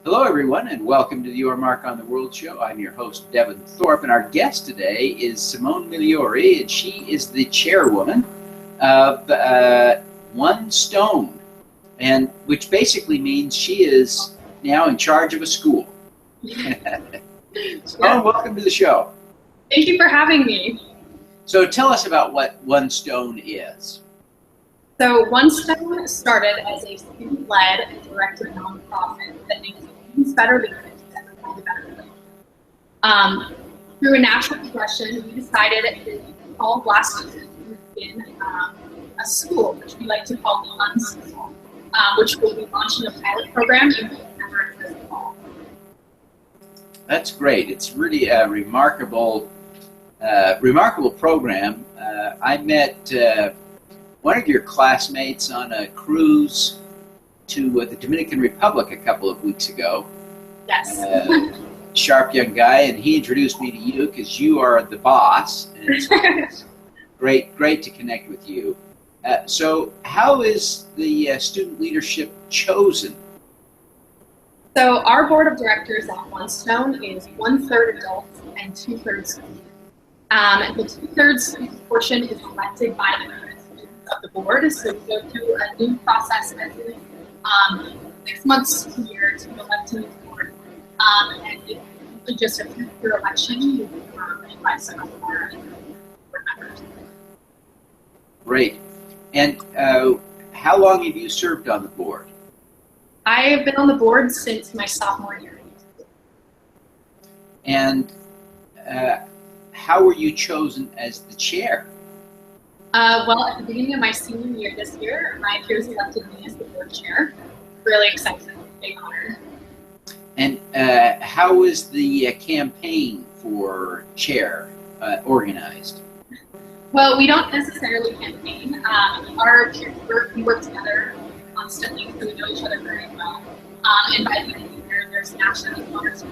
Hello, everyone, and welcome to the Your Mark on the World show. I'm your host, Devin Thorpe, and our guest today is Simone Migliori, and she is the chairwoman of One Stone, and which basically means she is now in charge of a school. Simone, welcome to the show. Thank you for having me. So tell us about what One Stone is. So One Stone started as a student-led and directed nonprofit that makes students better leaders and everybody better. Through a natural progression, we decided to call last year to begin a school, which we like to call the Unschooled, which will be launching a pilot program in September this fall. That's great. It's really a remarkable program. I met one of your classmates on a cruise to the Dominican Republic a couple of weeks ago. Yes. Sharp young guy, and he introduced me to you because you are the boss. And it's great to connect with you. So how is the student leadership chosen? So our board of directors at One Stone is 1/3 adults and 2/3 students. The 2/3 student portion is elected by the of the board, so we go through a new process every 6 months to a year to elect a new board, and it's just a 3-year election by some of our board members. Great. And how long have you served on the board? I have been on the board since my sophomore year. And how were you chosen as the chair? Well, at the beginning of my senior year this year, my peers elected me as the board chair. Really excited, big honor. And how was the campaign for chair organized? Well, we don't necessarily campaign. Our peers we work together constantly, so we know each other very well. And by the end of the year, there's national honors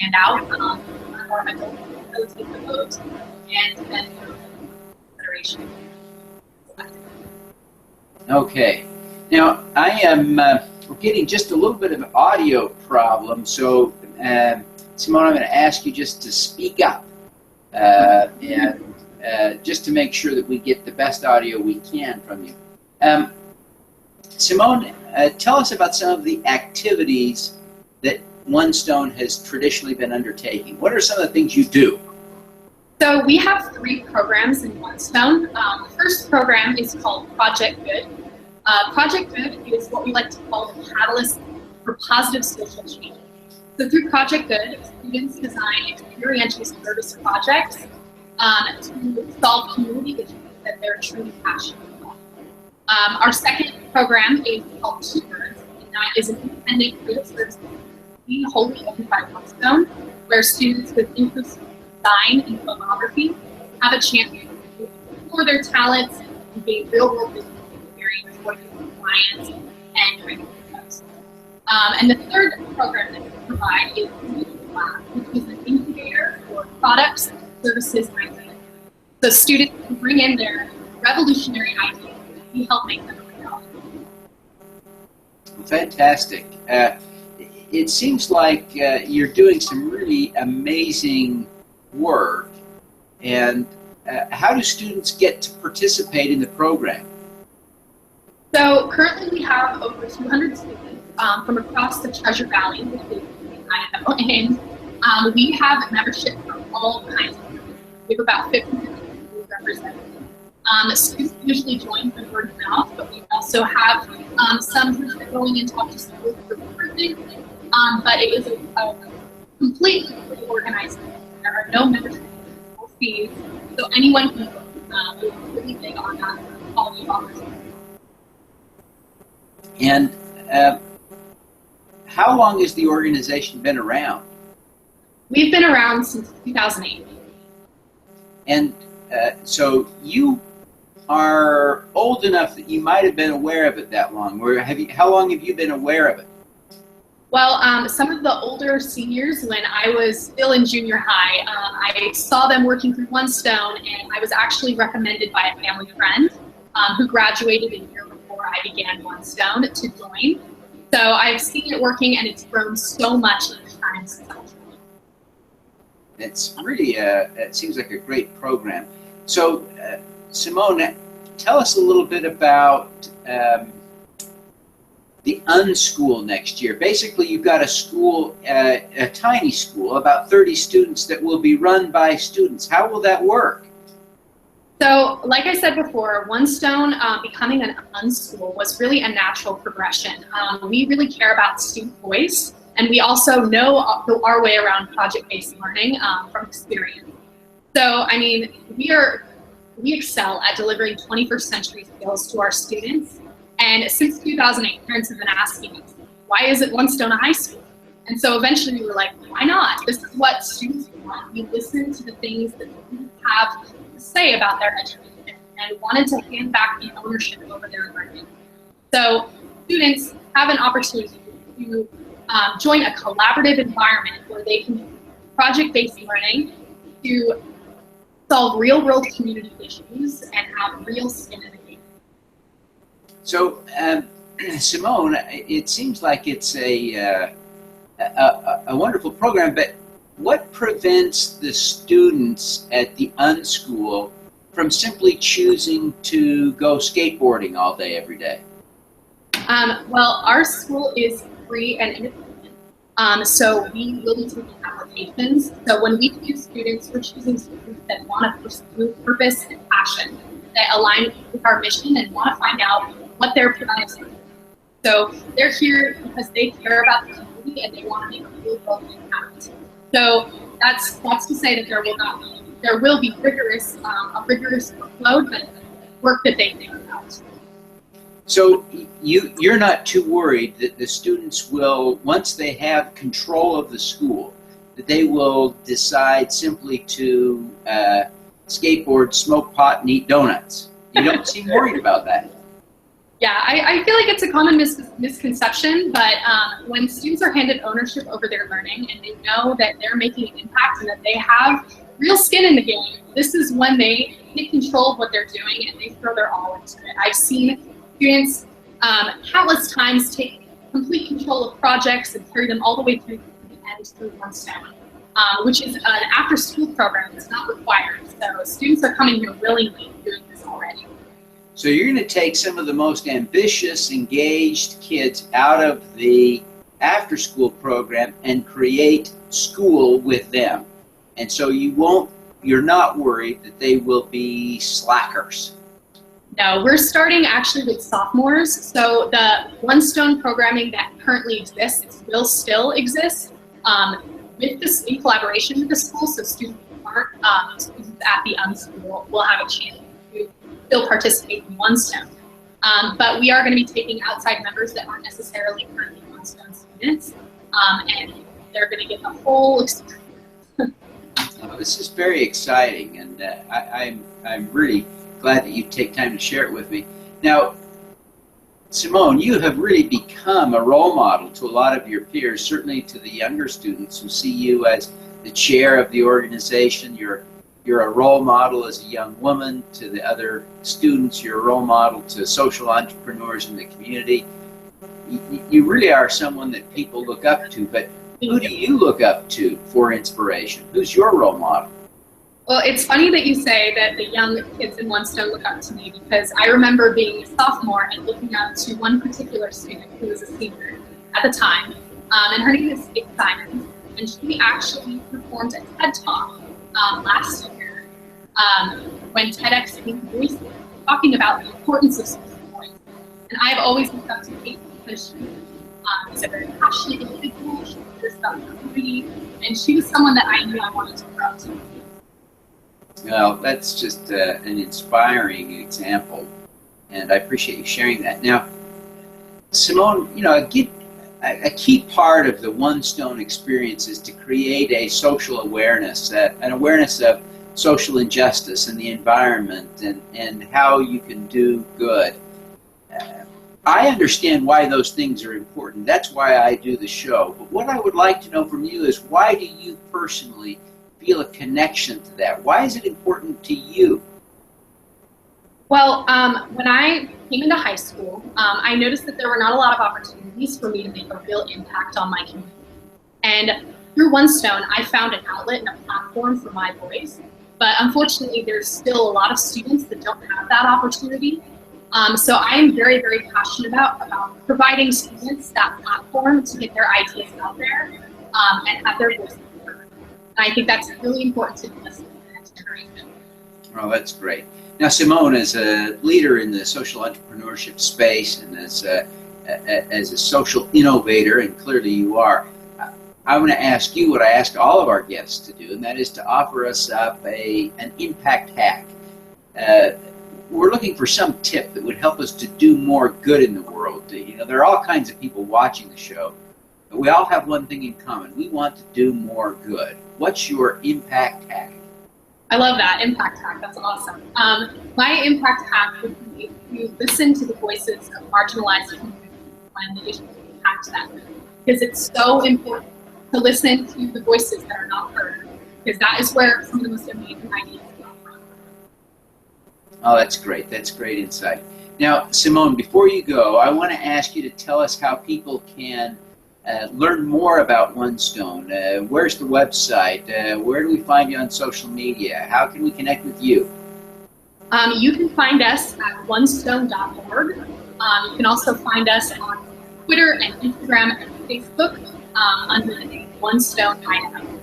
and out environmental facility the vote, and then consideration. Okay. Now I am we're getting just a little bit of an audio problem, so Simone, I'm going to ask you just to speak up and just to make sure that we get the best audio we can from you. Simone, tell us about some of the activities that One Stone has traditionally been undertaking. What are some of the things you do? So we have 3 programs in One Stone. The first program is called Project Good. Project Good is what we like to call the catalyst for positive social change. So through Project Good, students design experiential service projects to solve community issues that they're truly passionate about. Our second program is called 2/3, and that is an independent creative service wholly owned by One Stone, where students with inclusive design and filmography have a chance to explore their talents and gain real-world business experience working with clients and creative folks. And the third program that we provide is Lab, which is an incubator for products, services, and ideas. So students can bring in their revolutionary ideas and we help make them a reality. Fantastic. It seems like you're doing some really amazing work. And how do students get to participate in the program? So currently we have over 200 students from across the Treasure Valley, which is in Idaho, and we have membership from all kinds of groups. We have about 50 groups represented. Students usually join from word of mouth, but we also have some who are going and talk to schools for recruitment. But it is a completely organized. There are no membership fees, so anyone can is really big on that quality of opportunity. And how long has the organization been around? We've been around since 2008. And so you are old enough that you might have been aware of it that long. How long have you been aware of it? Well, some of the older seniors, when I was still in junior high, I saw them working through One Stone, and I was actually recommended by a family friend who graduated a year before I began One Stone to join. So I've seen it working, and it's grown so much each time since I was running. It's really, it seems like a great program. So, Simone, tell us a little bit about the Unschooled next year. Basically, you've got a school, a tiny school, about 30 students that will be run by students. How will that work? So, like I said before, One Stone becoming an Unschooled was really a natural progression. We really care about student voice, and we also know our way around project-based learning from experience. So, I mean, we excel at delivering 21st century skills to our students. And since 2008, parents have been asking us, why isn't One Stone a high school? And so eventually we were like, why not? This is what students want. We listen to the things that students have to say about their education and wanted to hand back the ownership over their learning. So students have an opportunity to join a collaborative environment where they can do project-based learning to solve real-world community issues and have real skin in the game. So, Simone, it seems like it's a wonderful program, but what prevents the students at the Unschooled from simply choosing to go skateboarding all day, every day? Well, our school is free and independent, so we will be taking applications. So when we choose students, we're choosing students that want to pursue purpose and passion, that align with our mission and want to find out what their purpose is. So they're here because they care about the community and they want to make a real world impact. So that's to say that there will be a rigorous workload, but work that they think about. So you're not too worried that the students will, once they have control of the school, that they will decide simply to skateboard, smoke pot, and eat donuts. You don't seem worried about that. Yeah, I feel like it's a common misconception, but when students are handed ownership over their learning and they know that they're making an impact and that they have real skin in the game, this is when they take control of what they're doing and they throw their all into it. I've seen students countless times take complete control of projects and carry them all the way through the end through One Stone, which is an after-school program that's not required. So students are coming here willingly doing this already. So you're going to take some of the most ambitious, engaged kids out of the after-school program and create school with them. And so you're not worried that they will be slackers. No, we're starting actually with sophomores. So the One Stone programming that currently exists will still exist with this in collaboration with the school. So students who aren't students at the Unschooled will have a chance to still participate in One Stone. But we are going to be taking outside members that aren't necessarily currently One Stone students, and they're going to get the whole experience. This is very exciting, and I'm really glad that you take time to share it with me. Now, Simone, you have really become a role model to a lot of your peers, certainly to the younger students who see you as the chair of the organization. You're a role model as a young woman to the other students. You're a role model to social entrepreneurs in the community. You really are someone that people look up to, but who do you look up to for inspiration? Who's your role model? Well, it's funny that you say that the young kids in One Stone look up to me, because I remember being a sophomore and looking up to one particular student who was a senior at the time, and her name is Simone, and she actually performed a TED Talk last year when TEDx came to Boise, talking about the importance of social voice. And I've always looked up to Kate because she is a very passionate individual. She cares about the community, and she was someone that I knew I wanted to grow up to. Well, that's just an inspiring example, and I appreciate you sharing that. Now, Simone, you know, a key part of the One Stone experience is to create a social awareness, an awareness of social injustice in the environment and how you can do good. I understand why those things are important. That's why I do the show. But what I would like to know from you is, why do you personally feel a connection to that? Why is it important to you? Well, when I came into high school, I noticed that there were not a lot of opportunities for me to make a real impact on my community. And through One Stone, I found an outlet and a platform for my voice. But unfortunately, there's still a lot of students that don't have that opportunity. So I am very, very passionate about providing students that platform to get their ideas out there and have their voices heard. And I think that's really important to listen to the next generation. Oh, that's great. Now, Simone, as a leader in the social entrepreneurship space and as a social innovator, and clearly you are, I want to ask you what I ask all of our guests to do, and that is to offer us up an impact hack. We're looking for some tip that would help us to do more good in the world. You know, there are all kinds of people watching the show, but we all have one thing in common. We want to do more good. What's your impact hack? I love that, impact hack. That's awesome. My impact hack would be to listen to the voices of marginalized communities and the issues that impact them. Because it's so important to listen to the voices that are not heard. Because that is where some of the most amazing ideas come from. Oh, that's great. That's great insight. Now, Simone, before you go, I want to ask you to tell us how people can learn more about One Stone. Where's the website? Where do we find you on social media? How can we connect with you? You can find us at onestone.org. You can also find us on Twitter and Instagram and Facebook under the name One Stone Idaho.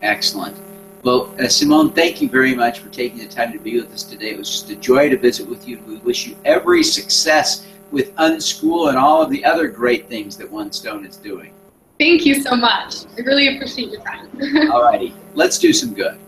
Excellent. Well, Simone, thank you very much for taking the time to be with us today. It was just a joy to visit with you. We wish you every success with Unschooled and all of the other great things that One Stone is doing. Thank you so much. I really appreciate your time. All righty. Let's do some good.